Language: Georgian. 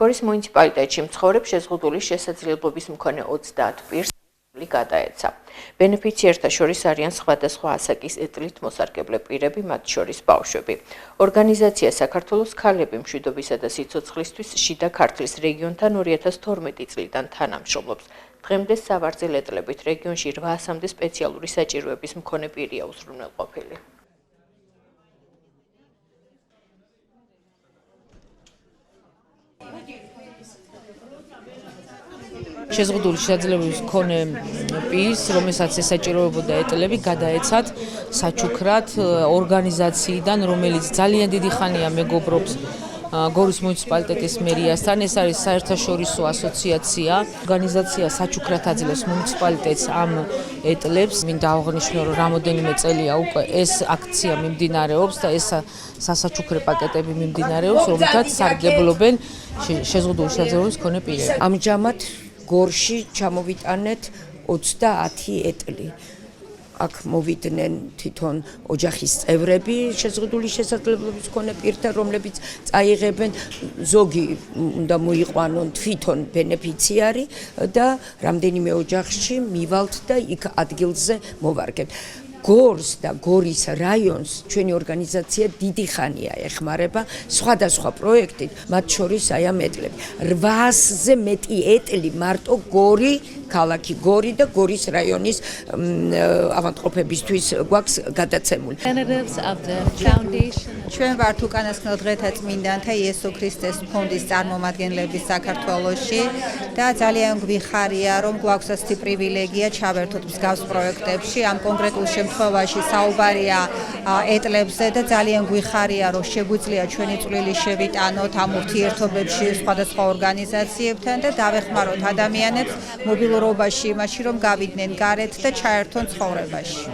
გორის მუნიციპალიტეტში მცხოვრებ შეზღუდული შესაძლებლობის მქონე 30 პირს გადაეცა. ბენეფიციერთა შორის არიან სხვადასხვა ასაკის ეტლით მოსარგებლე პირები, მათ შორის ბავშვები. ორგანიზაცია საქართველოს ქალები მშვიდობისა და სიცოცხლისთვის შიდა ქართლის რეგიონთან 2012 წლიდან თანამშრომლობს. დღემდე სავარძელ ეტლებით რეგიონში 800-მდე სპეციალური საჭიროების მქონე პირია უზრუნველყოფილი. შეზღუდული შესაძლებლობის მქონე პირს, რომელსაც ესაჭიროებოდა ეტლები, გადაეცათ საჩუქრად ორგანიზაციიდან, რომელიც ძალიან დიდი ხანია მეგობრობს გორის მუნიციპალიტეტის მერიასთან. ეს არის საერთაშორისო ასოციაცია. ორგანიზაცია საჩუქრად აძლევს მუნიციპალიტეტს ამ ეტლებს. მინდა აღნიშნო, რომ რამოდენიმე წელია უკვე ეს აქცია მიმდინარეობს და ეს სასაჩუქრე პაკეტები მიმდინარეობს, რომელთაც სარგებლობენ შეზღუდული შესაძლებლობის მქონე პირები. ამჟამად გორში ჩამოვიტანეთ 30 ეტლი. აქ მოვიდნენ თვითონ ოჯახის წევრები შეზღუდული შესაძლებლობის მქონე პირთა, რომლებიც წაიღებენ, ზოგი უნდა მოიყვანონ თვითონ ბენეფიციარი და რამდენიმე ოჯახში მივალთ და იქ ადგილზე მოვარგებთ. გორს და გორის რაიონს ჩვენი ორგანიზაცია დიდი ხანია ეხმარება სხვადასხვა პროექტით, მათ შორის აი ამ ეტლები. 800-ზე მეტი ეტლი მარტო გორი, ქალაქი გორი და გორის რაიონის ავადმყოფებისთვის გვაქვს გადაცემული. ჩვენ ვართ უკანასკნელ დღეთა წმინდანთა იესო ქრისტეს ფონდის წარმომადგენლები საქართველოში და ძალიან გვიხარია, რომ გვაქვს ასეთი პრივილეგია ჩავერთოთ მსგავს პროექტებში. ამ კონკრეტულ შემთხვევაში საუბარია ეტლებზე და ძალიან გვიხარია, რომ შეგვიძლია ჩვენი წვლილი შევიტანოთ ამ ურთიერთობებში სხვადასხვა ორგანიზაციებთან და დავეხმაროთ ადამიანებს მობილურობაში, იმაში, რომ გავიდნენ გარეთ და ჩაერთონ ცხოვრებაში.